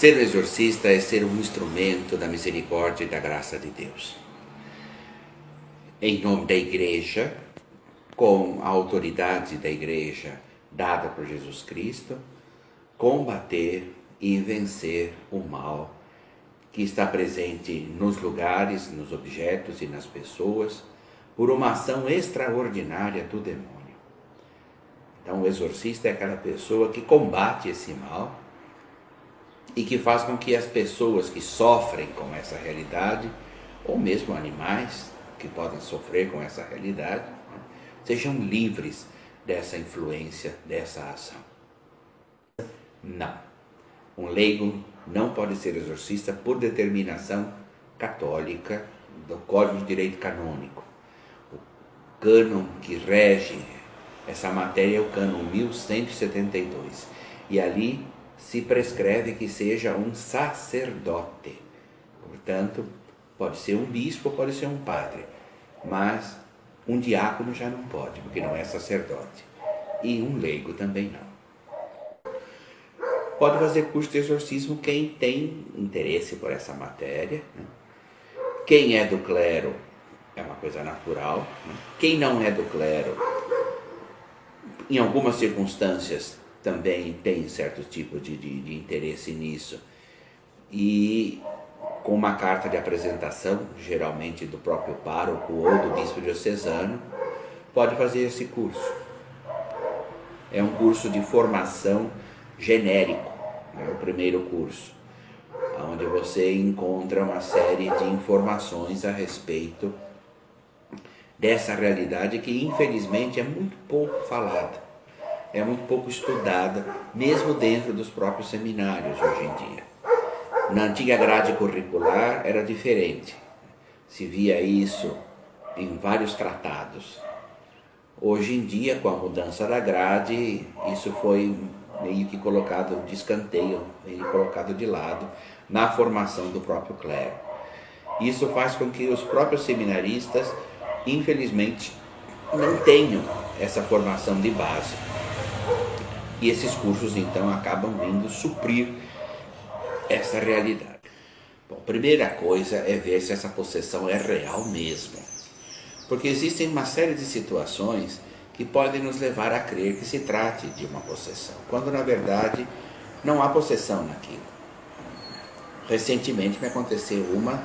Ser exorcista é ser um instrumento da misericórdia e da graça de Deus. Em nome da Igreja, com a autoridade da Igreja dada por Jesus Cristo, combater e vencer o mal que está presente nos lugares, nos objetos e nas pessoas, por uma ação extraordinária do demônio. Então, o exorcista é aquela pessoa que combate esse mal e que faz com que as pessoas que sofrem com essa realidade, ou mesmo animais que podem sofrer com essa realidade, sejam livres dessa influência, dessa ação. Não. Um leigo não pode ser exorcista por determinação católica do Código de Direito Canônico. O cânon que rege essa matéria é o cânon 1172. E ali se prescreve que seja um sacerdote. Portanto, pode ser um bispo, pode ser um padre, mas um diácono já não pode, porque não é sacerdote. E um leigo também não. Pode fazer curso de exorcismo quem tem interesse por essa matéria, né? Quem é do clero é uma coisa natural, né? Quem não é do clero, em algumas circunstâncias, também tem certo tipo de interesse nisso, e com uma carta de apresentação, geralmente do próprio pároco ou do bispo diocesano, pode fazer esse curso. É um curso de formação genérico, é o primeiro curso, onde você encontra uma série de informações a respeito dessa realidade que infelizmente é muito pouco falada, é muito pouco estudada, mesmo dentro dos próprios seminários hoje em dia. Na antiga grade curricular era diferente, se via isso em vários tratados. Hoje em dia, com a mudança da grade, isso foi meio que colocado de escanteio, meio colocado de lado na formação do próprio clero. Isso faz com que os próprios seminaristas, infelizmente, não tenham essa formação de base. E esses cursos, então, acabam vindo suprir essa realidade. Bom, a primeira coisa é ver se essa possessão é real mesmo. Porque existem uma série de situações que podem nos levar a crer que se trate de uma possessão, quando na verdade não há possessão naquilo. Recentemente me aconteceu uma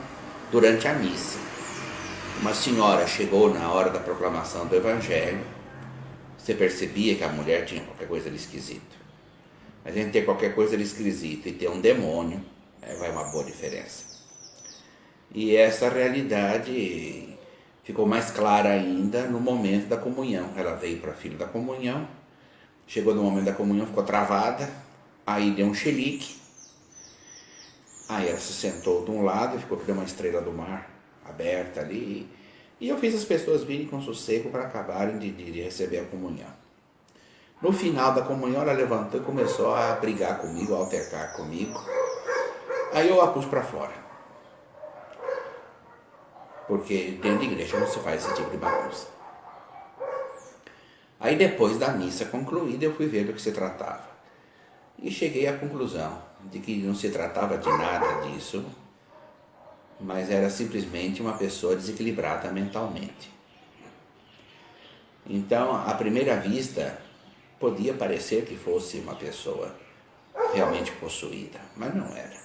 durante a missa. Uma senhora chegou na hora da proclamação do Evangelho, você percebia que a mulher tinha qualquer coisa de esquisito. Mas entre ter qualquer coisa de esquisito e ter um demônio, vai uma boa diferença. E essa realidade ficou mais clara ainda no momento da comunhão. Ela veio para a fila da comunhão, chegou no momento da comunhão, ficou travada, aí deu um chilique, aí ela se sentou de um lado e ficou com uma estrela do mar aberta ali, e eu fiz as pessoas virem com sossego para acabarem de receber a comunhão. No final da comunhão ela levantou e começou a brigar comigo, a altercar comigo, aí eu a pus para fora. Porque dentro da igreja não se faz esse tipo de bagunça. Aí depois da missa concluída eu fui ver do que se tratava. E cheguei à conclusão de que não se tratava de nada disso, mas era simplesmente uma pessoa desequilibrada mentalmente. Então, à primeira vista, podia parecer que fosse uma pessoa realmente possuída, mas não era.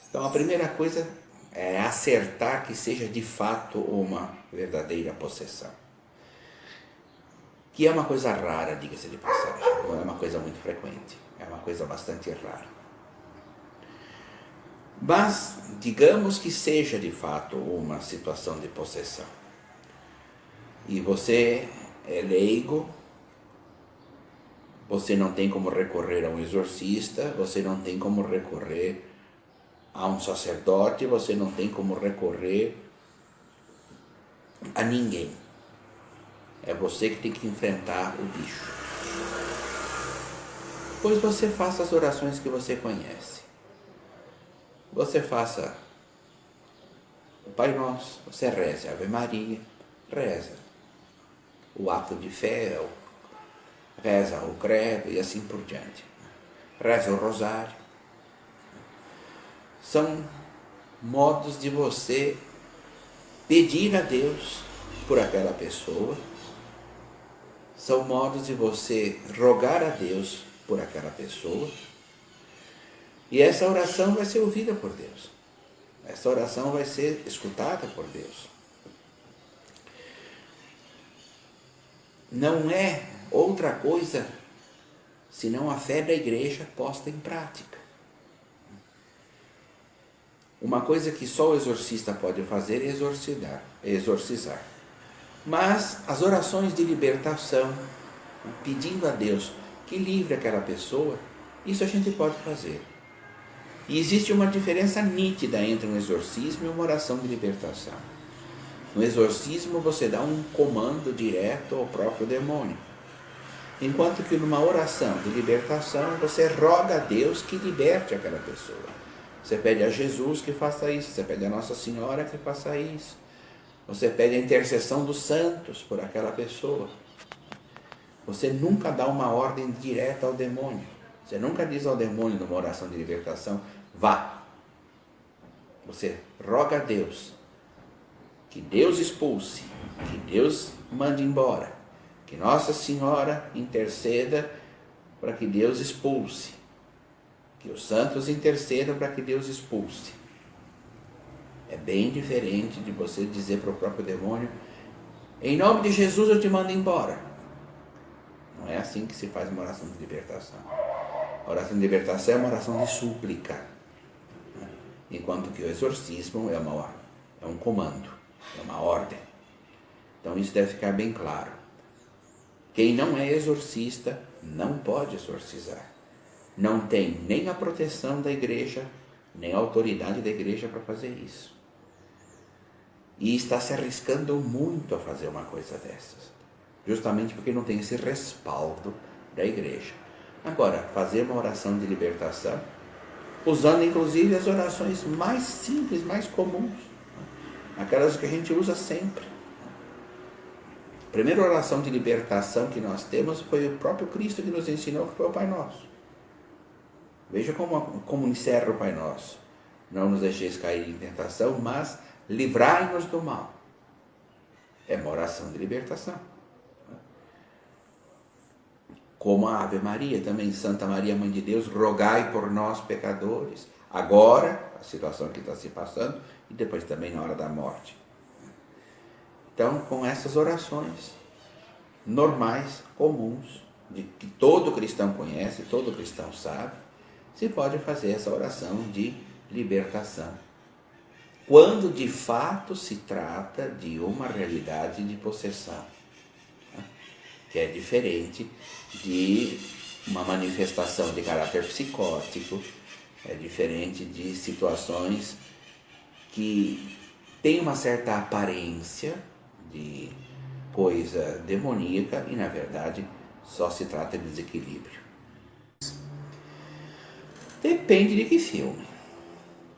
Então a primeira coisa é acertar que seja de fato uma verdadeira possessão. Que é uma coisa rara, diga-se de passagem, não é uma coisa muito frequente, é uma coisa bastante rara. Mas, digamos que seja de fato uma situação de possessão, e você é leigo, você não tem como recorrer a um exorcista, você não tem como recorrer a um sacerdote, você não tem como recorrer a ninguém. É você que tem que enfrentar o bicho. Pois você faça as orações que você conhece. Você faça o Pai Nosso, você reza a Ave Maria, reza o ato de fé, reza o credo e assim por diante. Reza o rosário. são modos de você pedir a Deus por aquela pessoa, são modos de você rogar a Deus por aquela pessoa, e essa oração vai ser ouvida por Deus, essa oração vai ser escutada por Deus. Não é outra coisa senão a fé da igreja posta em prática. Uma coisa que só o exorcista pode fazer é exorcizar. Mas as orações de libertação, pedindo a Deus que livre aquela pessoa, isso a gente pode fazer. E existe uma diferença nítida entre um exorcismo e uma oração de libertação. No exorcismo você dá um comando direto ao próprio demônio, enquanto que numa oração de libertação você roga a Deus que liberte aquela pessoa. Você pede a Jesus que faça isso, você pede a Nossa Senhora que faça isso, você pede a intercessão dos santos por aquela pessoa. Você nunca dá uma ordem direta ao demônio. Você nunca diz ao demônio numa oração de libertação, vá. Você roga a Deus que Deus expulse, que Deus mande embora, que Nossa Senhora interceda para que Deus expulse, que os santos intercedam para que Deus expulse. É bem diferente de você dizer para o próprio demônio, em nome de Jesus eu te mando embora. Não é assim que se faz uma oração de libertação. A oração de libertação é uma oração de súplica, enquanto que o exorcismo é um comando, é uma ordem. Então isso deve ficar bem claro. Quem não é exorcista não pode exorcizar. Não tem nem a proteção da igreja, nem a autoridade da igreja para fazer isso. E está se arriscando muito a fazer uma coisa dessas, justamente porque não tem esse respaldo da igreja. Agora, fazer uma oração de libertação, usando inclusive as orações mais simples, mais comuns, aquelas que a gente usa sempre. A primeira oração de libertação que nós temos foi o próprio Cristo que nos ensinou, que foi o Pai Nosso. Veja como encerra o Pai Nosso. Não nos deixeis cair em tentação, mas livrai-nos do mal. É uma oração de libertação. Como a Ave Maria, também Santa Maria, Mãe de Deus, rogai por nós pecadores, agora, a situação que está se passando, e depois também na hora da morte. Então, com essas orações normais, comuns, que todo cristão conhece, todo cristão sabe, se pode fazer essa oração de libertação, quando de fato se trata de uma realidade de possessão, que é diferente de uma manifestação de caráter psicótico, é diferente de situações que têm uma certa aparência de coisa demoníaca e, na verdade, só se trata de desequilíbrio. Depende de que filme,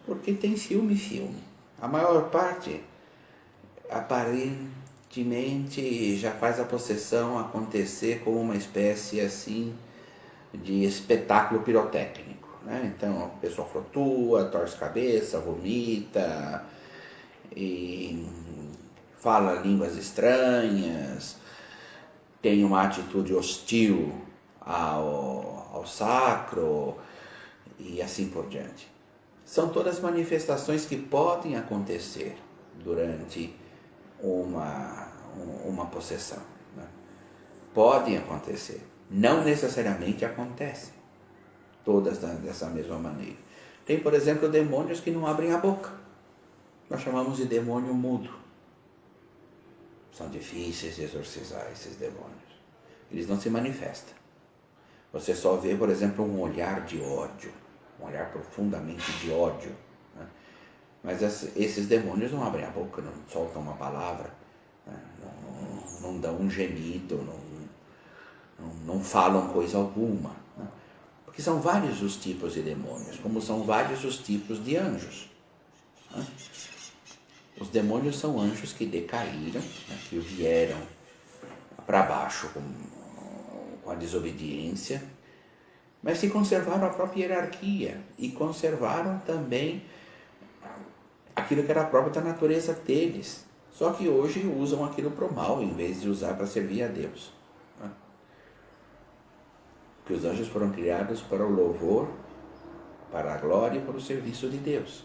porque tem filme e filme. A maior parte, aparentemente, já faz a possessão acontecer como uma espécie assim de espetáculo pirotécnico, né? Então a pessoa flutua, torce cabeça, vomita e fala línguas estranhas, tem uma atitude hostil ao sacro e assim por diante. São todas manifestações que podem acontecer durante uma possessão, né? Podem acontecer, não necessariamente acontecem todas dessa mesma maneira. Tem, por exemplo, demônios que não abrem a boca. Nós chamamos de demônio mudo. São difíceis de exorcizar esses demônios. Eles não se manifestam. Você só vê, por exemplo, um olhar de ódio, um olhar profundamente de ódio, né? Mas esses demônios não abrem a boca, não soltam uma palavra, né? Não dão um gemido, não falam coisa alguma, né? Porque são vários os tipos de demônios, como são vários os tipos de anjos, né? Os demônios são anjos que decaíram, né? Que vieram para baixo com a desobediência, mas que conservaram a própria hierarquia e conservaram também aquilo que era próprio da natureza deles. Só que hoje usam aquilo para o mal, em vez de usar para servir a Deus. Porque os anjos foram criados para o louvor, para a glória e para o serviço de Deus.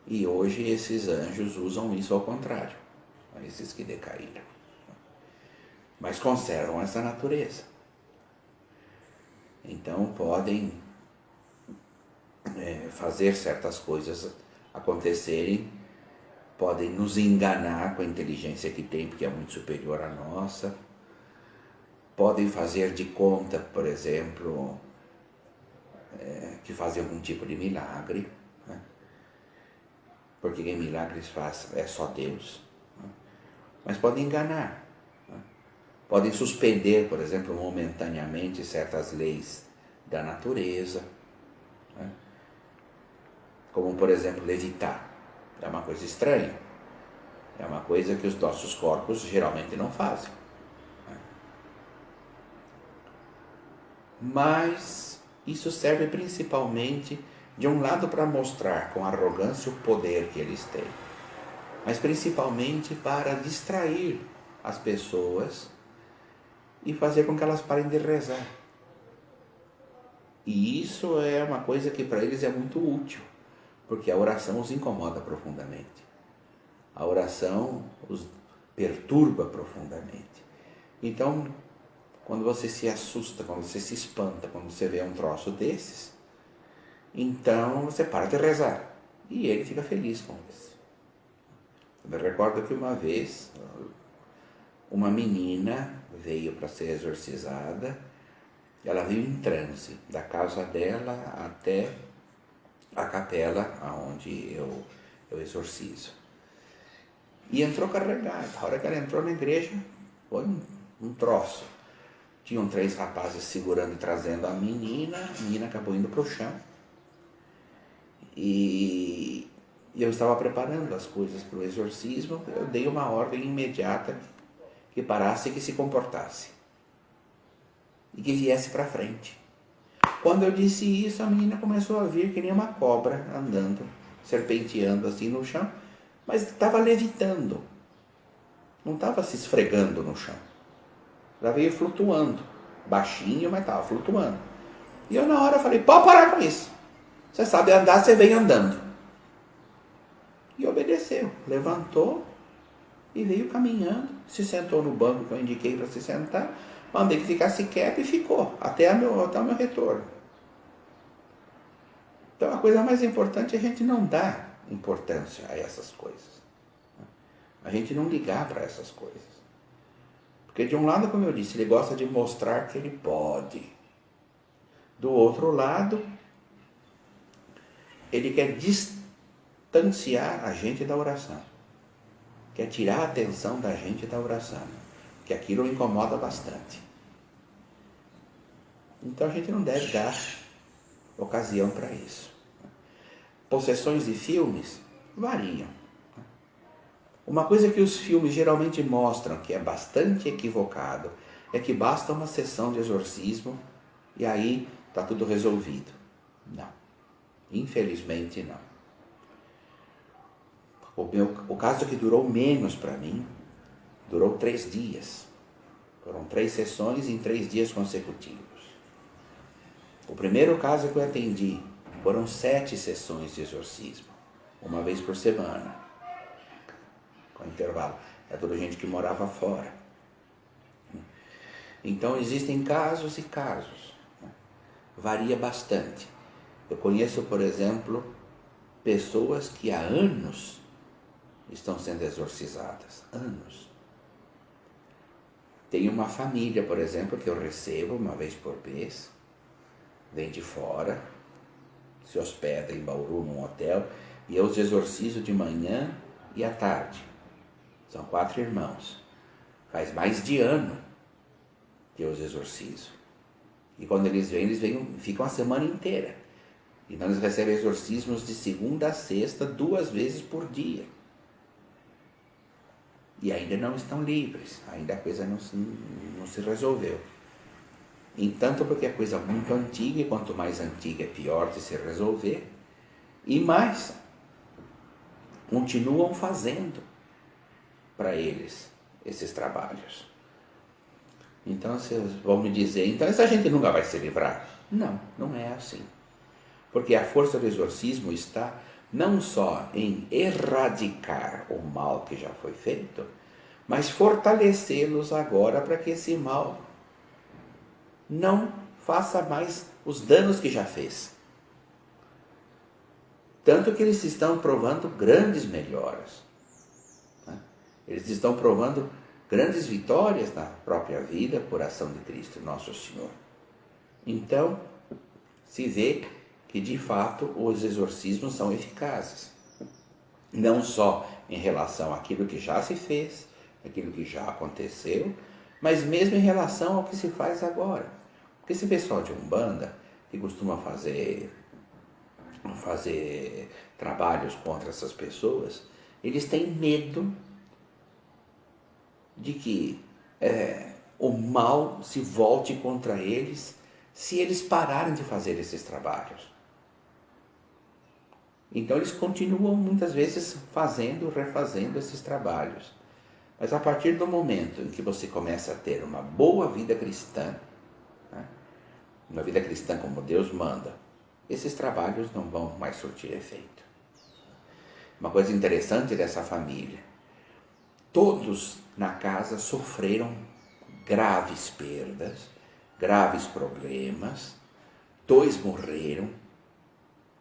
E hoje esses anjos usam isso ao contrário, esses que decaíram. Mas conservam essa natureza. Então podem fazer certas coisas acontecerem, podem nos enganar com a inteligência que tem, porque é muito superior à nossa, podem fazer de conta, por exemplo, que fazem algum tipo de milagre, né? Porque quem milagres faz é só Deus, né? Mas podem enganar, né? Podem suspender, por exemplo, momentaneamente certas leis da natureza, né? Como, por exemplo, levitar. É uma coisa estranha, é uma coisa que os nossos corpos geralmente não fazem, né? Mas isso serve principalmente, de um lado, para mostrar com arrogância o poder que eles têm, mas principalmente para distrair as pessoas e fazer com que elas parem de rezar. E isso é uma coisa que para eles é muito útil, porque a oração os incomoda profundamente. A oração os perturba profundamente. Então, quando você se assusta, quando você se espanta, quando você vê um troço desses, então você para de rezar. E ele fica feliz com isso. Eu me recordo que uma vez, uma menina veio para ser exorcizada. Ela veio em transe da casa dela até a capela onde eu exorcizo. E entrou carregada. A hora que ela entrou na igreja, foi um troço. Tinham 3 rapazes segurando e trazendo a menina acabou indo para o chão. E eu estava preparando as coisas para o exorcismo, eu dei uma ordem imediata que parasse e que se comportasse. E que viesse para frente. Quando eu disse isso, a menina começou a vir que nem uma cobra andando, serpenteando assim no chão, mas estava levitando. Não estava se esfregando no chão. Ela veio flutuando, baixinho, mas estava flutuando. E eu na hora falei, pode parar com isso. Você sabe andar, você vem andando. E obedeceu, levantou e veio caminhando, se sentou no banco que eu indiquei para se sentar, mandei que ficasse quieto e ficou, até o meu retorno. Então a coisa mais importante é a gente não dar importância a essas coisas. A gente não ligar para essas coisas. Porque de um lado, como eu disse, ele gosta de mostrar que ele pode. Do outro lado, ele quer distanciar a gente da oração. Quer tirar a atenção da gente da oração. Que aquilo incomoda bastante. Então a gente não deve dar ocasião para isso. Possessões de filmes variam. Uma coisa que os filmes geralmente mostram, que é bastante equivocado, é que basta uma sessão de exorcismo e aí está tudo resolvido. Não. Infelizmente não. O caso que durou menos para mim, durou 3 dias. Foram 3 sessões em 3 dias consecutivos. O primeiro caso que eu atendi foram 7 sessões de exorcismo, uma vez por semana, com intervalo. É toda gente que morava fora. Então existem casos e casos. Varia bastante. Eu conheço, por exemplo, pessoas que há anos estão sendo exorcizadas. Anos. Tem uma família, por exemplo, que eu recebo uma vez por mês, vem de fora, se hospeda em Bauru, num hotel, e eu os exorcizo de manhã e à tarde. São 4 irmãos. Faz mais de ano que eu os exorcizo. E quando eles vêm, ficam a semana inteira. Então eles recebem exorcismos de segunda a sexta, 2 vezes por dia. E ainda não estão livres, ainda a coisa não se resolveu. Entanto, porque é coisa muito antiga, e quanto mais antiga é pior de se resolver, e mais continuam fazendo para eles esses trabalhos. Então vocês vão me dizer, então essa gente nunca vai se livrar? Não, não é assim. Porque a força do exorcismo está não só em erradicar o mal que já foi feito, mas fortalecê-los agora para que esse mal não faça mais os danos que já fez. Tanto que eles estão provando grandes melhoras. Eles estão provando grandes vitórias na própria vida por ação de Cristo, nosso Senhor. Então, se vê que de fato os exorcismos são eficazes. Não só em relação àquilo que já se fez, aquilo que já aconteceu, mas mesmo em relação ao que se faz agora. Porque esse pessoal de Umbanda, que costuma fazer trabalhos contra essas pessoas, eles têm medo de que o mal se volte contra eles se eles pararem de fazer esses trabalhos. Então eles continuam muitas vezes refazendo esses trabalhos. Mas a partir do momento em que você começa a ter uma boa vida cristã, né, uma vida cristã como Deus manda, esses trabalhos não vão mais surtir efeito. Uma coisa interessante dessa família, todos na casa sofreram graves perdas, graves problemas, 2 morreram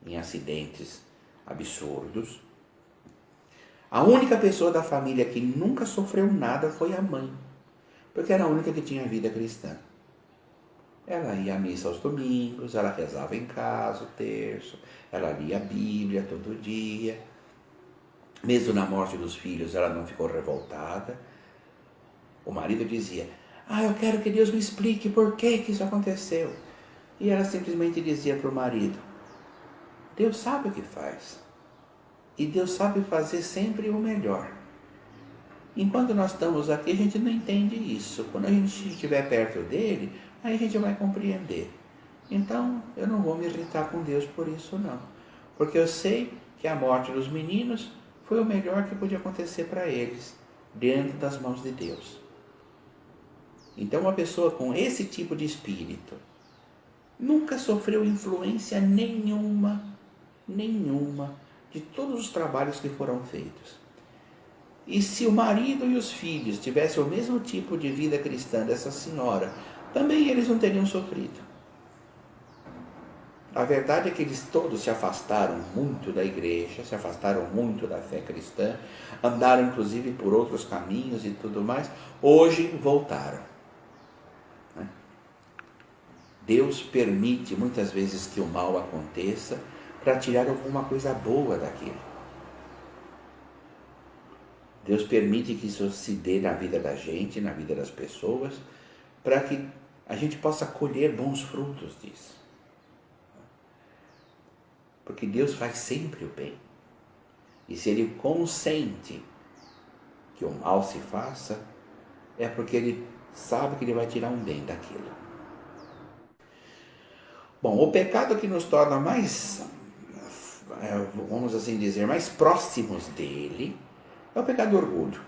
em acidentes absurdos. A única pessoa da família que nunca sofreu nada foi a mãe, porque era a única que tinha vida cristã. Ela ia à missa aos domingos, ela rezava em casa o terço, ela lia a Bíblia todo dia. Mesmo na morte dos filhos, ela não ficou revoltada. O marido dizia, eu quero que Deus me explique por que isso aconteceu. E ela simplesmente dizia para o marido, Deus sabe o que faz. E Deus sabe fazer sempre o melhor. Enquanto nós estamos aqui, a gente não entende isso. Quando a gente estiver perto dele, aí a gente vai compreender. Então, eu não vou me irritar com Deus por isso, não. Porque eu sei que a morte dos meninos foi o melhor que podia acontecer para eles, dentro das mãos de Deus. Então, uma pessoa com esse tipo de espírito nunca sofreu influência nenhuma de todos os trabalhos que foram feitos. E se o marido e os filhos tivessem o mesmo tipo de vida cristã dessa senhora, também eles não teriam sofrido. A verdade é que eles todos se afastaram muito da igreja, se afastaram muito da fé cristã, andaram inclusive por outros caminhos e tudo mais, hoje voltaram. Deus permite muitas vezes que o mal aconteça para tirar alguma coisa boa daquilo. Deus permite que isso se dê na vida da gente, na vida das pessoas, para que a gente possa colher bons frutos disso. Porque Deus faz sempre o bem. E se Ele consente que o mal se faça, é porque Ele sabe que Ele vai tirar um bem daquilo. Bom, o pecado que nos torna mais, vamos assim dizer, mais próximos dele, é o pecado do orgulho.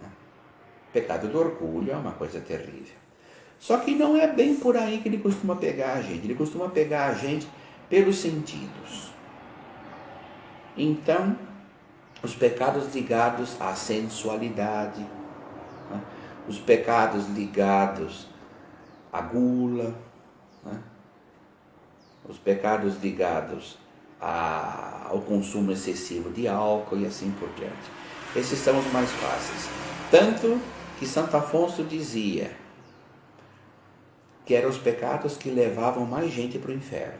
O pecado do orgulho é uma coisa terrível. Só que não é bem por aí que ele costuma pegar a gente. Ele costuma pegar a gente pelos sentidos. Então, os pecados ligados à sensualidade, os pecados ligados à gula, os pecados ligados ao consumo excessivo de álcool e assim por diante. Esses são os mais fáceis. Tanto que Santo Afonso dizia que eram os pecados que levavam mais gente para o inferno.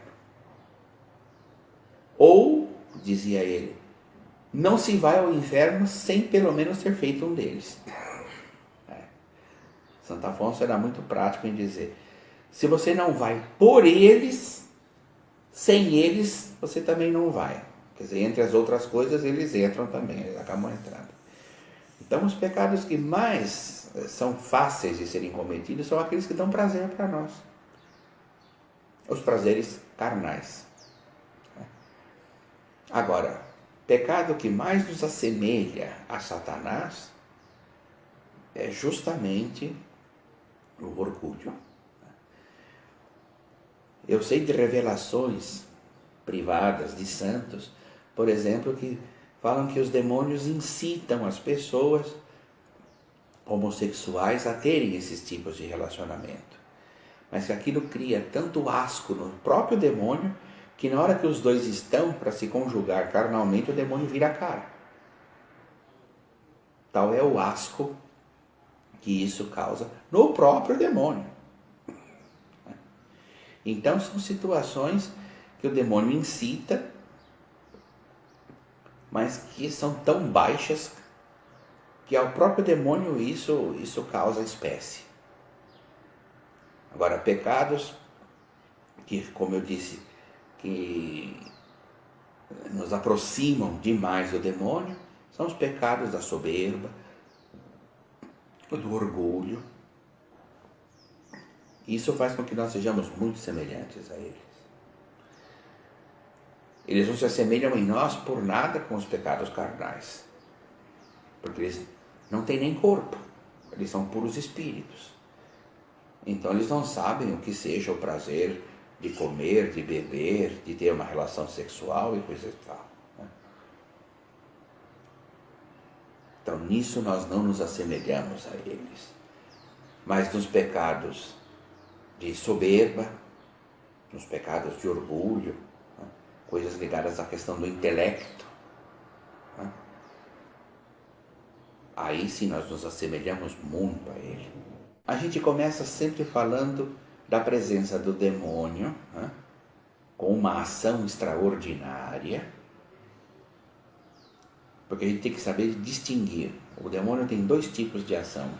Ou, dizia ele, não se vai ao inferno sem pelo menos ter feito um deles. Santo Afonso era muito prático em dizer, se você não vai por eles, sem eles você também não vai. Quer dizer, entre as outras coisas eles entram também, eles acabam entrando. Então os pecados que mais são fáceis de serem cometidos são aqueles que dão prazer para nós. Os prazeres carnais. Agora, pecado que mais nos assemelha a Satanás é justamente o orgulho. Eu sei de revelações privadas de santos, por exemplo, que falam que os demônios incitam as pessoas homossexuais a terem esses tipos de relacionamento. Mas que aquilo cria tanto asco no próprio demônio, que na hora que os dois estão para se conjugar carnalmente, o demônio vira a cara. Tal é o asco que isso causa no próprio demônio. Então são situações que o demônio incita, mas que são tão baixas que ao próprio demônio isso causa espécie. Agora, pecados que, como eu disse, que nos aproximam demais do demônio, são os pecados da soberba, do orgulho. Isso faz com que nós sejamos muito semelhantes a eles. Eles não se assemelham em nós por nada com os pecados carnais, porque eles não têm nem corpo, eles são puros espíritos. Então eles não sabem o que seja o prazer de comer, de beber, de ter uma relação sexual e coisa e tal. Então nisso nós não nos assemelhamos a eles. Mas nos pecados de soberba, nos pecados de orgulho, coisas ligadas à questão do intelecto, aí sim nós nos assemelhamos muito a ele. A gente começa sempre falando da presença do demônio, com uma ação extraordinária, porque a gente tem que saber distinguir. O demônio tem dois tipos de ação: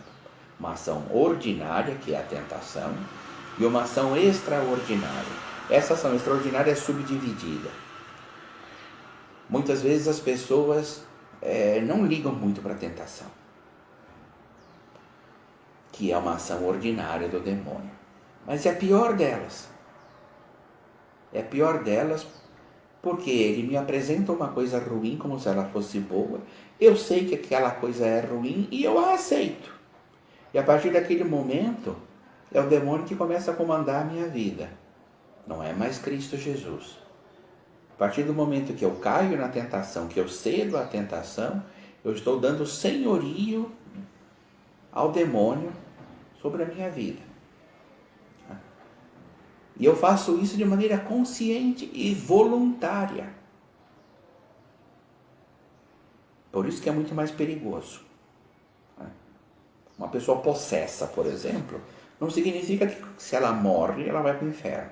uma ação ordinária, que é a tentação, e uma ação extraordinária. Essa ação extraordinária é subdividida. Muitas vezes as pessoas não ligam muito para a tentação, que é uma ação ordinária do demônio. Mas é a pior delas. É a pior delas porque ele me apresenta uma coisa ruim como se ela fosse boa. Eu sei que aquela coisa é ruim e eu a aceito. E a partir daquele momento, é o demônio que começa a comandar a minha vida. Não é mais Cristo Jesus. A partir do momento que eu caio na tentação, que eu cedo à tentação, eu estou dando senhorio ao demônio sobre a minha vida. E eu faço isso de maneira consciente e voluntária. Por isso que é muito mais perigoso. Uma pessoa possessa, por exemplo, não significa que se ela morre, ela vai para o inferno.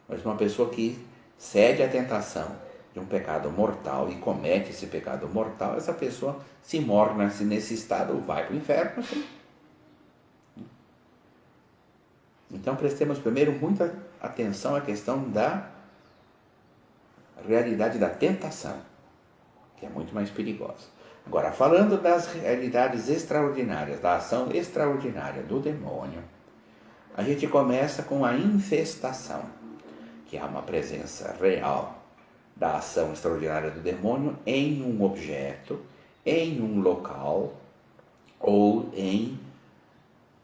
Mas uma pessoa que cede à tentação de um pecado mortal e comete esse pecado mortal, essa pessoa, se morre nesse estado, vai para o inferno, sim. Então prestemos primeiro muita atenção à questão da realidade da tentação, que é muito mais perigosa. Agora, falando das realidades extraordinárias, da ação extraordinária do demônio, a gente começa com a infestação, que é uma presença real da ação extraordinária do demônio em um objeto, em um local ou em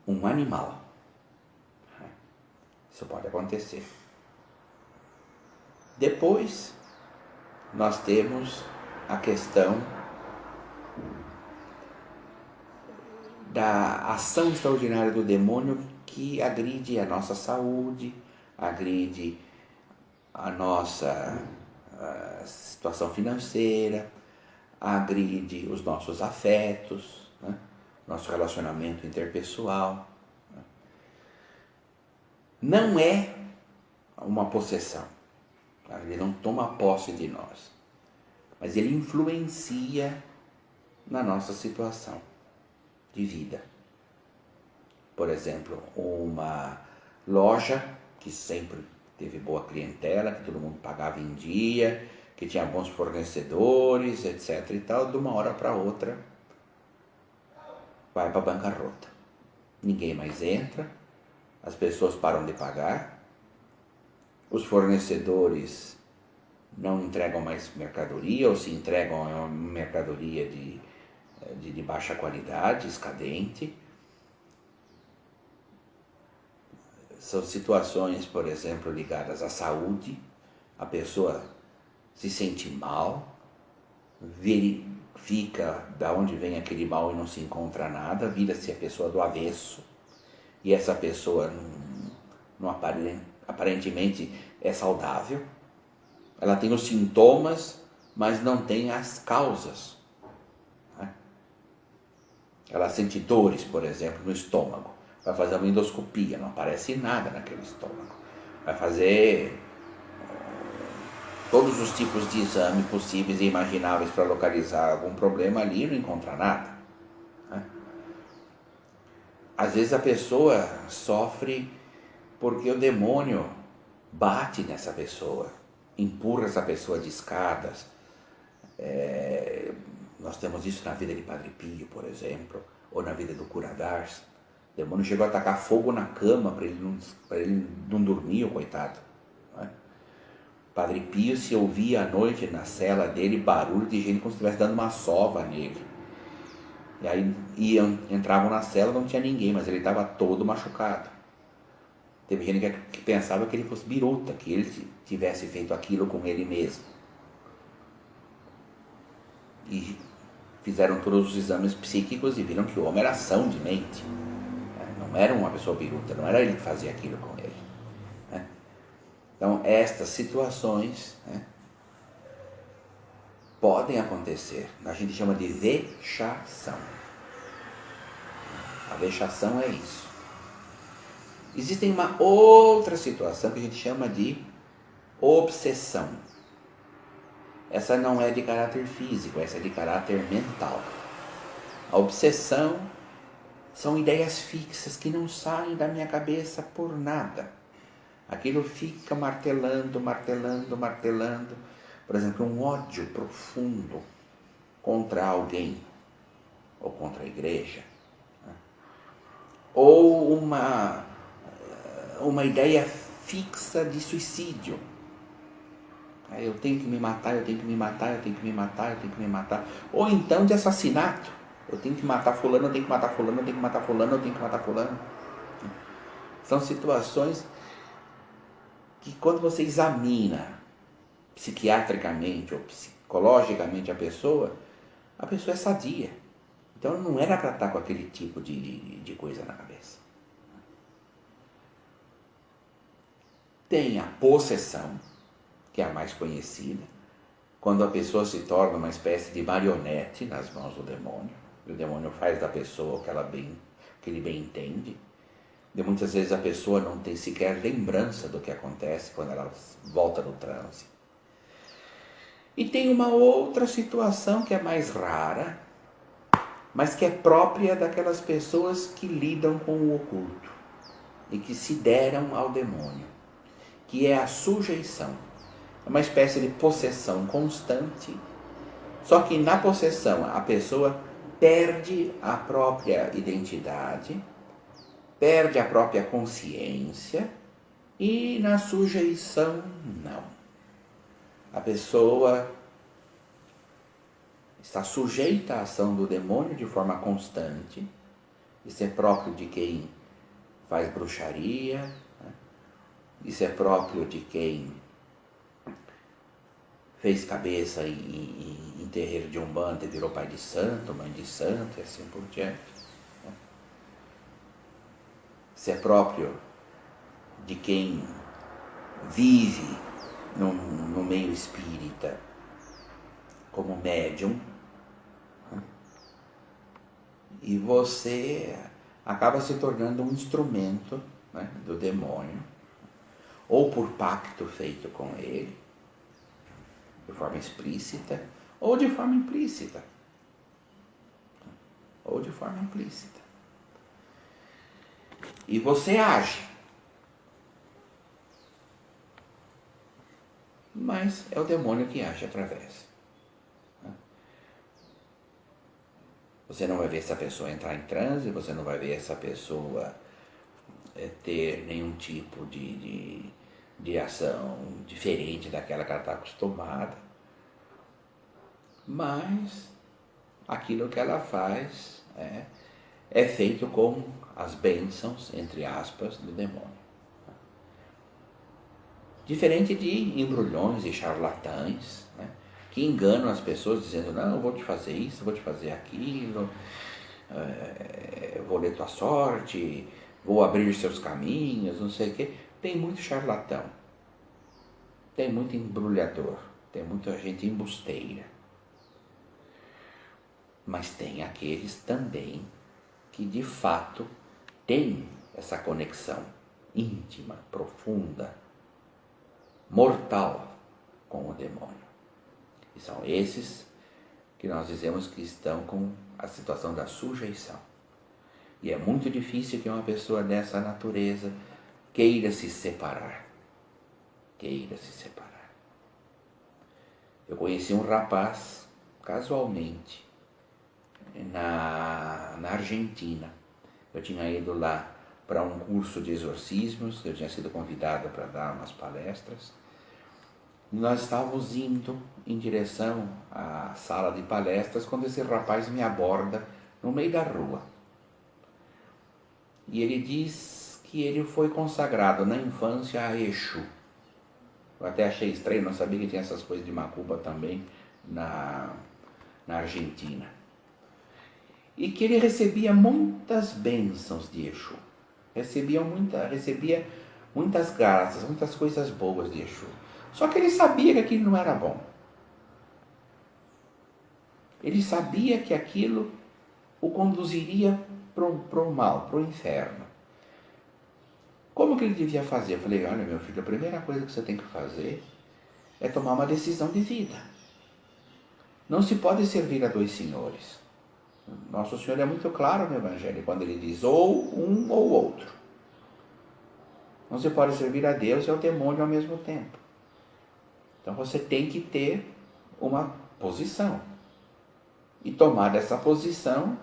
um animal. Isso pode acontecer. Depois, nós temos a questão da ação extraordinária do demônio que agride a nossa saúde, agride a nossa situação financeira, agride os nossos afetos, nosso relacionamento interpessoal. Não é uma possessão, ele não toma posse de nós, mas ele influencia na nossa situação de vida. Por exemplo, uma loja que sempre teve boa clientela, que todo mundo pagava em dia, que tinha bons fornecedores, etc. e tal, de uma hora para outra vai para a bancarrota. Ninguém mais entra, as pessoas param de pagar, os fornecedores não entregam mais mercadoria, ou se entregam é uma mercadoria de baixa qualidade, escadente. São situações, por exemplo, ligadas à saúde. A pessoa se sente mal, verifica da onde vem aquele mal e não se encontra nada, vira-se a pessoa do avesso, e essa pessoa aparentemente é saudável. Ela tem os sintomas, mas não tem as causas. Né? Ela sente dores, por exemplo, no estômago. Vai fazer uma endoscopia, não aparece nada naquele estômago. Vai fazer todos os tipos de exame possíveis e imagináveis para localizar algum problema ali e não encontra nada. Né? Às vezes a pessoa sofre porque o demônio bate nessa pessoa, empurra essa pessoa de escadas. Nós temos isso na vida de Padre Pio, por exemplo, ou na vida do cura Darcy. O demônio chegou a tacar fogo na cama para ele não dormir, o coitado. Né? Padre Pio se ouvia à noite na cela dele barulho de gente como se estivesse dando uma sova nele. E aí entravam na cela, não tinha ninguém, mas ele estava todo machucado. Teve gente que pensava que ele fosse biruta, que ele tivesse feito aquilo com ele mesmo. E fizeram todos os exames psíquicos e viram que o homem era são de mente. Não era uma pessoa biruta, não era ele que fazia aquilo com ele. Então, estas situações podem acontecer. A gente chama de vexação. A vexação é isso. Existe uma outra situação que a gente chama de obsessão. Essa não é de caráter físico, essa é de caráter mental. A obsessão são ideias fixas que não saem da minha cabeça por nada. Aquilo fica martelando, martelando, martelando. Por exemplo, um ódio profundo contra alguém, ou contra a igreja. Ou uma ideia fixa de suicídio. Eu tenho que me matar, eu tenho que me matar, eu tenho que me matar, eu tenho que me matar. Ou então de assassinato. Eu tenho que matar fulano, eu tenho que matar fulano, eu tenho que matar fulano, eu tenho que matar fulano. São situações que quando você examina psiquiatricamente ou psicologicamente a pessoa é sadia. Então não era para estar com aquele tipo de coisa na cabeça. Tem a possessão, que é a mais conhecida, quando a pessoa se torna uma espécie de marionete nas mãos do demônio. O demônio faz da pessoa o que ele bem entende. E muitas vezes a pessoa não tem sequer lembrança do que acontece quando ela volta do transe. E tem uma outra situação que é mais rara, mas que é própria daquelas pessoas que lidam com o oculto e que se deram ao demônio, que é a sujeição. É uma espécie de possessão constante, só que na possessão a pessoa perde a própria identidade, perde a própria consciência, e na sujeição não. A pessoa está sujeita à ação do demônio de forma constante. Isso é próprio de quem faz bruxaria, né? Isso é próprio de quem fez cabeça em terreiro de Umbanda e virou pai de santo, mãe de santo e assim por diante. Né? Isso é próprio de quem vive no meio espírita como médium, né? E você acaba se tornando um instrumento, né, do demônio, ou por pacto feito com ele, de forma explícita, ou de forma implícita. Ou de forma implícita. E você age. Mas é o demônio que age através. Você não vai ver essa pessoa entrar em transe, você não vai ver essa pessoa ter nenhum tipo de de ação diferente daquela que ela está acostumada, mas aquilo que ela faz é feito com as bênçãos, entre aspas, do demônio. Diferente de embrulhões e charlatães, né, que enganam as pessoas dizendo, não, eu vou te fazer isso, eu vou te fazer aquilo, vou ler tua sorte, vou abrir seus caminhos, não sei o quê. Tem muito charlatão, tem muito embrulhador, tem muita gente embusteira. Mas tem aqueles também que de fato têm essa conexão íntima, profunda, mortal com o demônio. E são esses que nós dizemos que estão com a situação da sujeição. E é muito difícil que uma pessoa dessa natureza queira se separar. Queira se separar. Eu conheci um rapaz, casualmente, na Argentina. Eu tinha ido lá para um curso de exorcismos, eu tinha sido convidado para dar umas palestras. Nós estávamos indo em direção à sala de palestras quando esse rapaz me aborda no meio da rua. E ele diz que ele foi consagrado na infância a Exu. Eu até achei estranho, não sabia que tinha essas coisas de macumba também na Argentina. E que ele recebia muitas bênçãos de Exu. Recebia muitas graças, muitas coisas boas de Exu. Só que ele sabia que aquilo não era bom. Ele sabia que aquilo o conduziria para o mal, para o inferno. Como que ele devia fazer? Eu falei, olha meu filho, a primeira coisa que você tem que fazer é tomar uma decisão de vida. Não se pode servir a dois senhores. Nosso Senhor é muito claro no Evangelho, quando ele diz ou um ou outro. Não se pode servir a Deus e ao demônio ao mesmo tempo. Então você tem que ter uma posição. E tomar essa posição,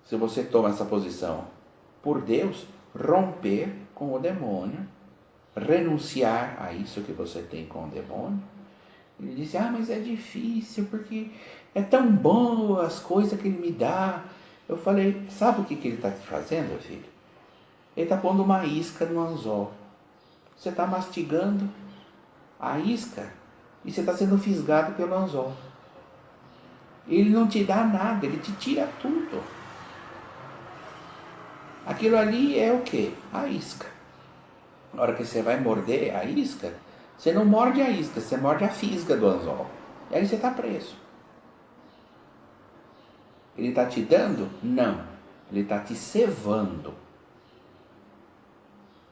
se você toma essa posição por Deus, romper com o demônio, renunciar a isso que você tem com o demônio. Ele disse, mas é difícil, porque é tão bom as coisas que ele me dá. Eu falei, sabe o que ele está fazendo, meu filho? Ele está pondo uma isca no anzol. Você está mastigando a isca e você está sendo fisgado pelo anzol. Ele não te dá nada, ele te tira tudo. Aquilo ali é o quê? A isca. Na hora que você vai morder a isca, você não morde a isca, você morde a fisga do anzol. E aí você está preso. Ele está te dando? Não. Ele está te cevando.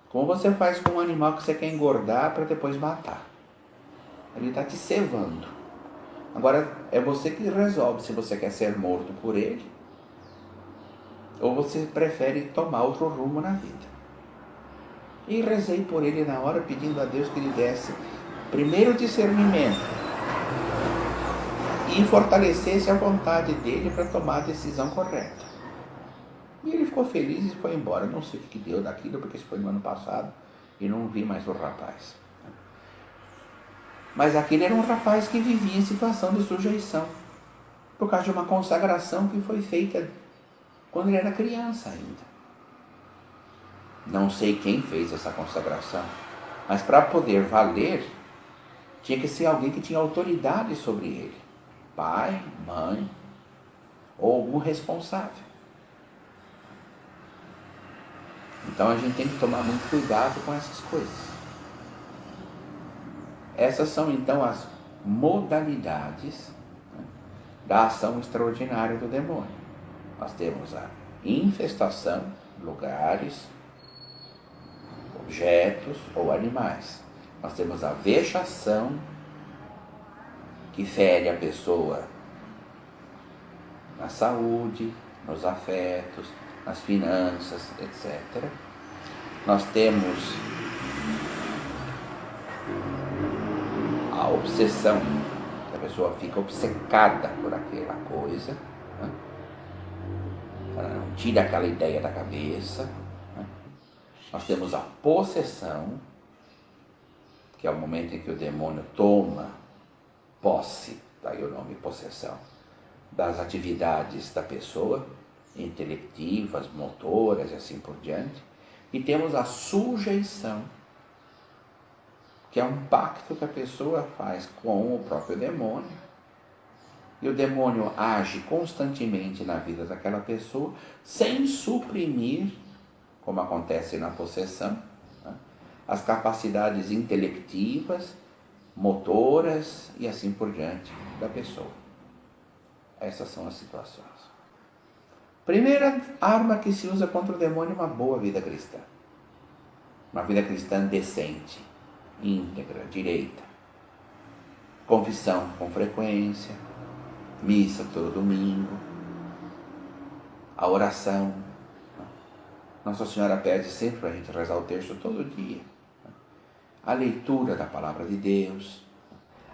Como você faz com um animal que você quer engordar para depois matar. Ele está te cevando. Agora é você que resolve se você quer ser morto por ele ou você prefere tomar outro rumo na vida. E rezei por ele na hora, pedindo a Deus que lhe desse primeiro discernimento e fortalecesse a vontade dele para tomar a decisão correta. E ele ficou feliz e foi embora. Não sei o que deu daquilo, porque isso foi no ano passado e não vi mais o rapaz. Mas aquele era um rapaz que vivia em situação de sujeição, por causa de uma consagração que foi feita quando ele era criança ainda. Não sei quem fez essa consagração, mas para poder valer, tinha que ser alguém que tinha autoridade sobre ele. Pai, mãe, ou algum responsável. Então a gente tem que tomar muito cuidado com essas coisas. Essas são então as modalidades, né, da ação extraordinária do demônio. Nós temos a infestação, lugares, objetos ou animais. Nós temos a vexação, que fere a pessoa na saúde, nos afetos, nas finanças, etc. Nós temos a obsessão, que a pessoa fica obcecada por aquela coisa, né? Ela não tira aquela ideia da cabeça, né? Nós temos a possessão, que é o momento em que o demônio toma posse, daí o nome possessão, das atividades da pessoa, intelectivas, motoras e assim por diante. E temos a sujeição, que é um pacto que a pessoa faz com o próprio demônio. E o demônio age constantemente na vida daquela pessoa, sem suprimir, como acontece na possessão, né, as capacidades intelectivas, motoras e assim por diante da pessoa. Essas são as situações. Primeira arma que se usa contra o demônio é uma boa vida cristã. Uma vida cristã decente, íntegra, direita. Confissão com frequência, missa todo domingo, a oração. Nossa Senhora pede sempre para a gente rezar o terço todo dia. A leitura da palavra de Deus,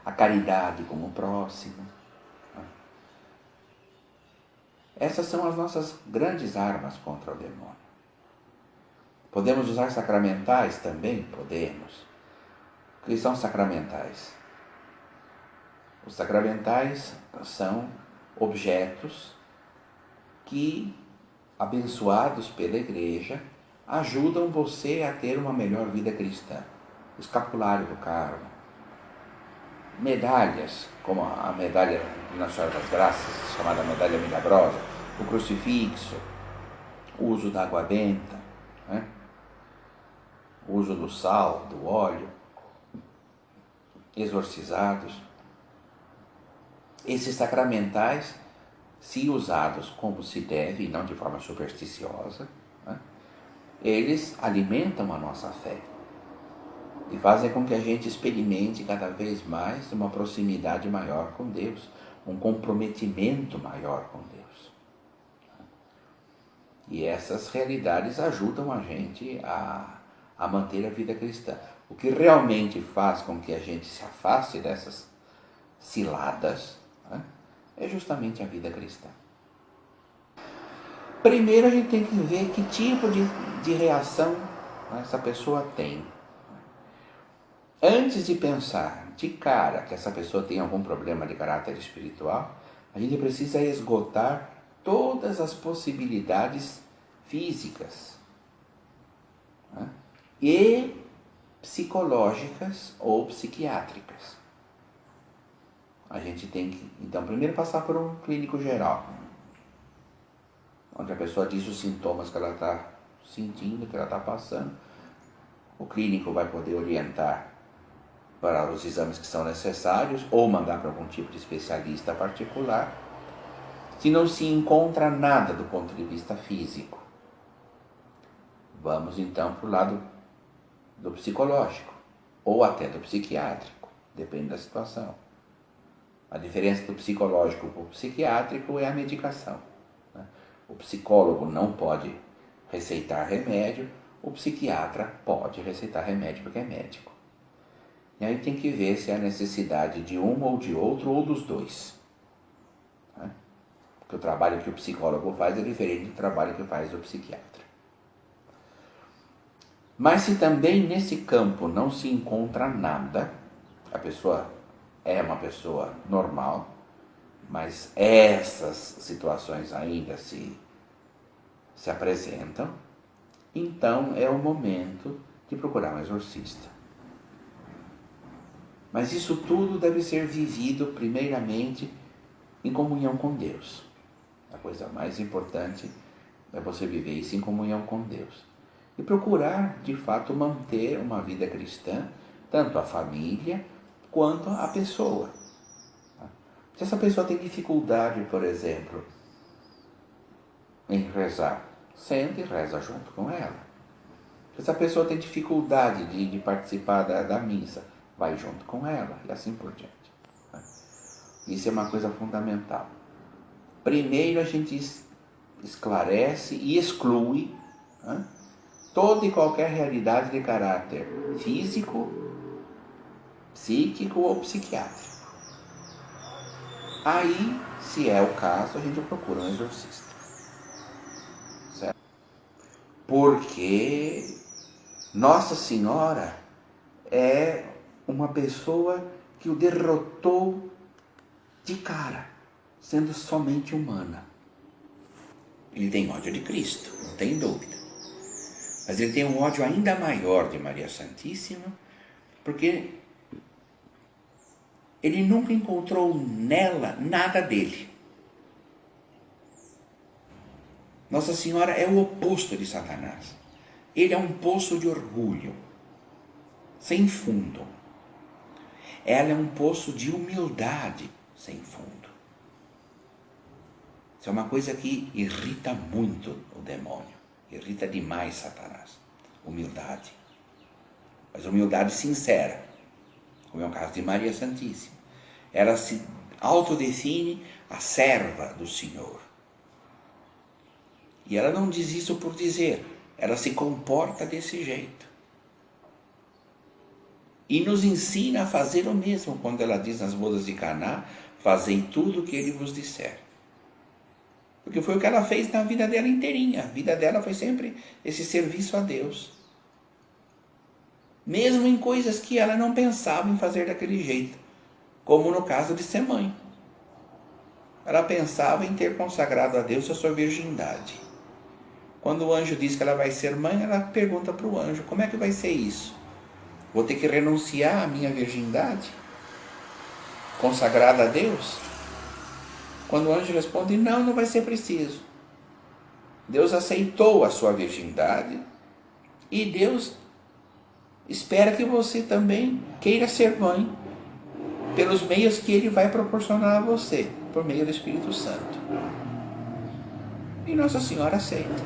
a caridade com o próximo. Essas são as nossas grandes armas contra o demônio. Podemos usar sacramentais também? Podemos. O que são sacramentais? Os sacramentais são objetos que, abençoados pela Igreja, ajudam você a ter uma melhor vida cristã. O escapulário do Carmo, medalhas, como a medalha de Nossa Senhora das Graças, chamada medalha milagrosa, o crucifixo, o uso da água benta, né? O uso do sal, do óleo, exorcizados. Esses sacramentais, se usados como se deve, e não de forma supersticiosa, né, eles alimentam a nossa fé e fazem com que a gente experimente cada vez mais uma proximidade maior com Deus, um comprometimento maior com Deus. E essas realidades ajudam a gente a manter a vida cristã. O que realmente faz com que a gente se afaste dessas ciladas, né, é justamente a vida cristã. Primeiro a gente tem que ver que tipo de reação essa pessoa tem. Antes de pensar de cara que essa pessoa tem algum problema de caráter espiritual, a gente precisa esgotar todas as possibilidades físicas, né, e psicológicas ou psiquiátricas. A gente tem que, então, primeiro passar por um clínico geral, onde a pessoa diz os sintomas que ela está sentindo, que ela está passando. O clínico vai poder orientar para os exames que são necessários ou mandar para algum tipo de especialista particular. Se não se encontra nada do ponto de vista físico, vamos então para o lado do psicológico ou até do psiquiátrico, depende da situação. A diferença do psicológico para o psiquiátrico é a medicação, né? O psicólogo não pode receitar remédio, o psiquiatra pode receitar remédio porque é médico. E aí tem que ver se há necessidade de um ou de outro ou dos dois, né? Porque o trabalho que o psicólogo faz é diferente do trabalho que faz o psiquiatra. Mas se também nesse campo não se encontra nada, a pessoa é uma pessoa normal, mas essas situações ainda se apresentam, então é o momento de procurar um exorcista. Mas isso tudo deve ser vivido primeiramente em comunhão com Deus. A coisa mais importante é você viver isso em comunhão com Deus. E procurar, de fato, manter uma vida cristã, tanto a família quanto a pessoa. Se essa pessoa tem dificuldade, por exemplo, em rezar, sente e reza junto com ela. Se essa pessoa tem dificuldade de participar da missa, vai junto com ela e assim por diante. Isso é uma coisa fundamental. Primeiro a gente esclarece e exclui, né, toda e qualquer realidade de caráter físico, psíquico ou psiquiátrico. Aí, se é o caso, a gente procura um exorcista. Certo? Porque Nossa Senhora é uma pessoa que o derrotou de cara, sendo somente humana. Ele tem ódio de Cristo, não tem dúvida. Mas ele tem um ódio ainda maior de Maria Santíssima, porque ele nunca encontrou nela nada dele. Nossa Senhora é o oposto de Satanás. Ele é um poço de orgulho, sem fundo. Ela é um poço de humildade, sem fundo. Isso é uma coisa que irrita muito o demônio. Irrita demais Satanás. Humildade. Mas humildade sincera, como é o caso de Maria Santíssima. Ela se autodefine a serva do Senhor. E ela não diz isso por dizer, ela se comporta desse jeito. E nos ensina a fazer o mesmo, quando ela diz nas bodas de Caná, fazei tudo o que ele vos disser. Porque foi o que ela fez na vida dela inteirinha. A vida dela foi sempre esse serviço a Deus. Mesmo em coisas que ela não pensava em fazer daquele jeito. Como no caso de ser mãe. Ela pensava em ter consagrado a Deus a sua virgindade. Quando o anjo diz que ela vai ser mãe, ela pergunta para o anjo, como é que vai ser isso? Vou ter que renunciar à minha virgindade? Consagrada a Deus? Quando o anjo responde, não, não vai ser preciso. Deus aceitou a sua virgindade e Deus espera que você também queira ser mãe pelos meios que Ele vai proporcionar a você, por meio do Espírito Santo. E Nossa Senhora aceita.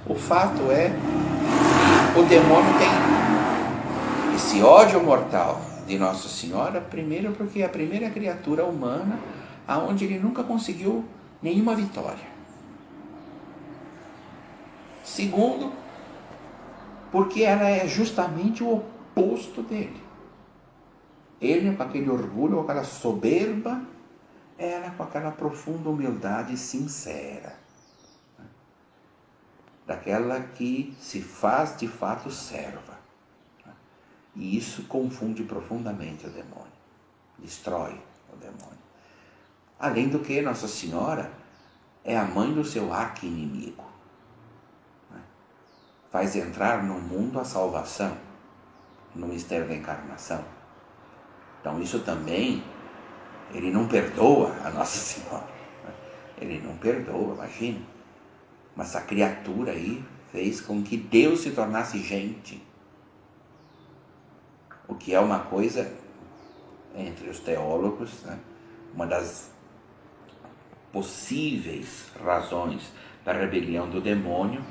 O fato é que o demônio tem esse ódio mortal de Nossa Senhora, primeiro porque é a primeira criatura humana aonde ele nunca conseguiu nenhuma vitória. Segundo, porque ela é justamente o oposto dele. Ele com aquele orgulho, com aquela soberba, ela com aquela profunda humildade sincera. Daquela que se faz de fato serva. E isso confunde profundamente o demônio. Destrói o demônio. Além do que, Nossa Senhora é a mãe do seu arqui-inimigo. Faz entrar no mundo a salvação, no mistério da encarnação. Então isso também, ele não perdoa a Nossa Senhora. Ele não perdoa, imagina. Mas essa criatura aí fez com que Deus se tornasse gente. O que é uma coisa, entre os teólogos, né, uma das possíveis razões da rebelião do demônio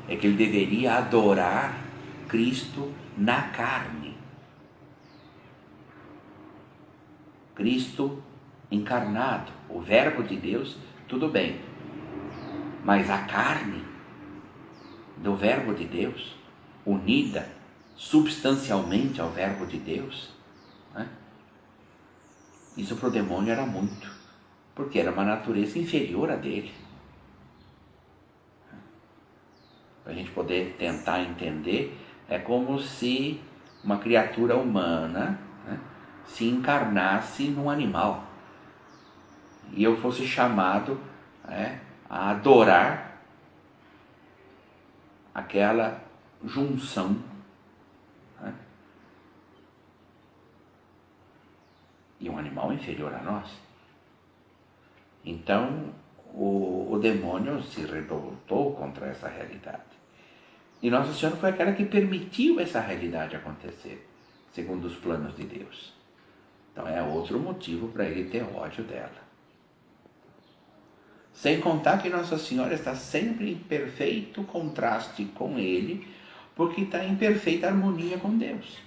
é que ele deveria adorar Cristo na carne. Cristo encarnado, o Verbo de Deus, tudo bem. Mas a carne do Verbo de Deus, unida substancialmente ao Verbo de Deus, né? Isso para o demônio era muito, porque era uma natureza inferior a dele. Para a gente poder tentar entender, é como se uma criatura humana, né, se encarnasse num animal e eu fosse chamado, né, a adorar aquela junção, né, e um animal inferior a nós. Então o demônio se revoltou contra essa realidade. E Nossa Senhora foi aquela que permitiu essa realidade acontecer, segundo os planos de Deus. Então é outro motivo para ele ter ódio dela. Sem contar que Nossa Senhora está sempre em perfeito contraste com ele, porque está em perfeita harmonia com Deus.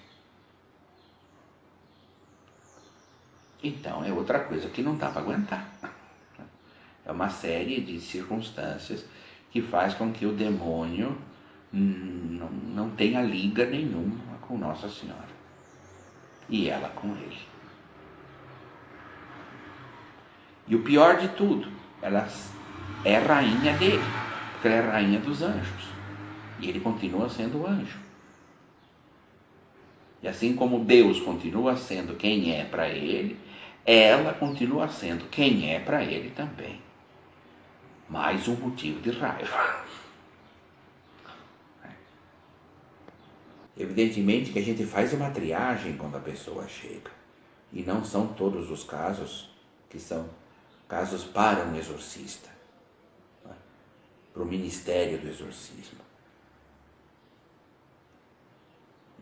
Então é outra coisa que não dá para aguentar. É uma série de circunstâncias que faz com que o demônio não tenha liga nenhuma com Nossa Senhora. E ela com ele. E o pior de tudo, ela é rainha dele, porque ela é rainha dos anjos. E ele continua sendo anjo. E assim como Deus continua sendo quem é para ele, ela continua sendo quem é para ele também. Mais um motivo de raiva. Evidentemente que a gente faz uma triagem quando a pessoa chega. E não são todos os casos que são casos para um exorcista, para o ministério do exorcismo.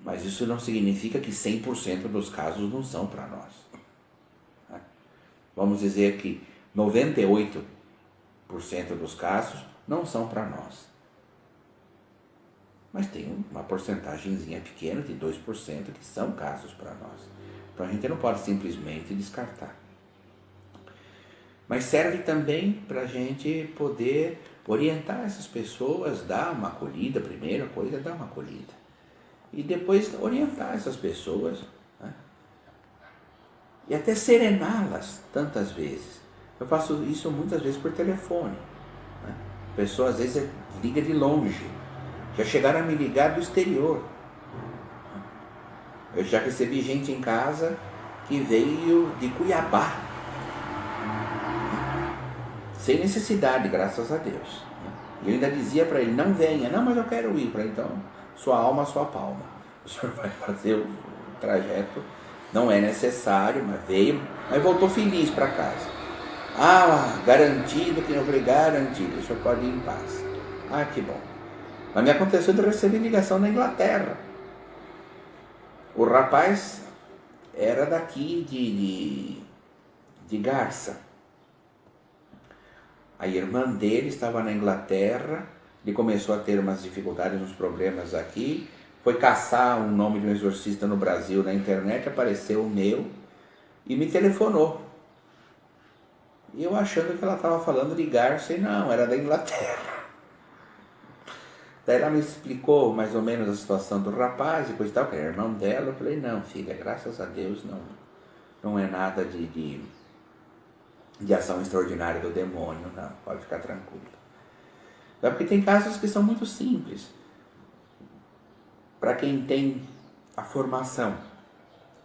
Mas isso não significa que 100% dos casos não são para nós. Vamos dizer que 98% dos casos não são para nós. Mas tem uma porcentagemzinha pequena de 2% que são casos para nós. Então a gente não pode simplesmente descartar. Mas serve também para a gente poder orientar essas pessoas, dar uma acolhida, a primeira coisa é dar uma acolhida. E depois orientar essas pessoas, né? E até serená-las tantas vezes. Eu faço isso muitas vezes por telefone, né? A pessoa às vezes liga de longe, já chegaram a me ligar do exterior. Eu já recebi gente em casa que veio de Cuiabá, sem necessidade, graças a Deus. E eu ainda dizia para ele, não venha, não, mas eu quero ir. Para então, sua alma, sua palma. O senhor vai fazer o trajeto, não é necessário, mas veio, mas voltou feliz para casa. Ah, garantido que não foi garantido, o senhor pode ir em paz. Ah, que bom. Mas me aconteceu de receber ligação na Inglaterra. O rapaz era daqui de Garça. A irmã dele estava na Inglaterra, ele começou a ter umas dificuldades, uns problemas aqui, foi caçar o nome de um exorcista no Brasil na internet, apareceu o meu e me telefonou. E eu achando que ela estava falando de Garça e não, era da Inglaterra. Daí ela me explicou mais ou menos a situação do rapaz e coisa e tal, que era irmão dela. Eu falei, não filha, graças a Deus não é nada de ação extraordinária do demônio, não, pode ficar tranquilo. É porque tem casos que são muito simples. Para quem tem a formação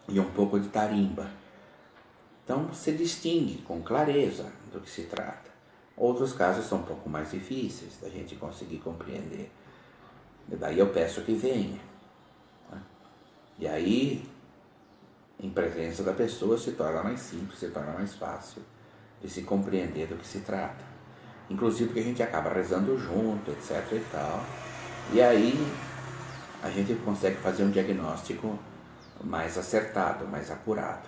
e um pouco de tarimba, então se distingue com clareza do que se trata. Outros casos são um pouco mais difíceis da gente conseguir compreender. E daí eu peço que venha. E aí, em presença da pessoa, se torna mais simples, se torna mais fácil de se compreender do que se trata. Inclusive porque a gente acaba rezando junto, etc e tal. E aí a gente consegue fazer um diagnóstico mais acertado, mais apurado.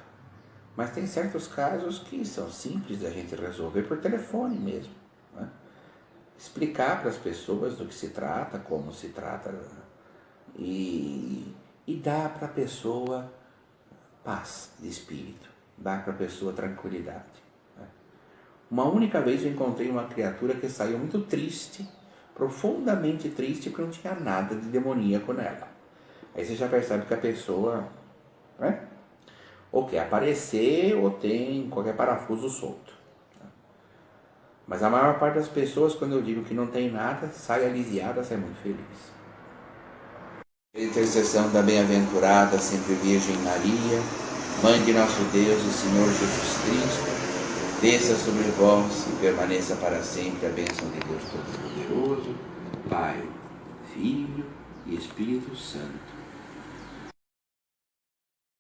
Mas tem certos casos que são simples da gente resolver por telefone mesmo, né? Explicar para as pessoas do que se trata, como se trata, e dar para a pessoa paz de espírito, dar para a pessoa tranquilidade. Uma única vez eu encontrei uma criatura que saiu muito triste, profundamente triste, porque não tinha nada de demoníaco nela. Aí você já percebe que a pessoa, né, ou quer aparecer ou tem qualquer parafuso solto. Mas a maior parte das pessoas, quando eu digo que não tem nada, sai aliviada, sai muito feliz. Intercessão da bem-aventurada sempre Virgem Maria, Mãe de nosso Deus, o Senhor Jesus Cristo, desça sobre vós e permaneça para sempre a bênção de Deus Todo-Poderoso, Pai, Filho e Espírito Santo.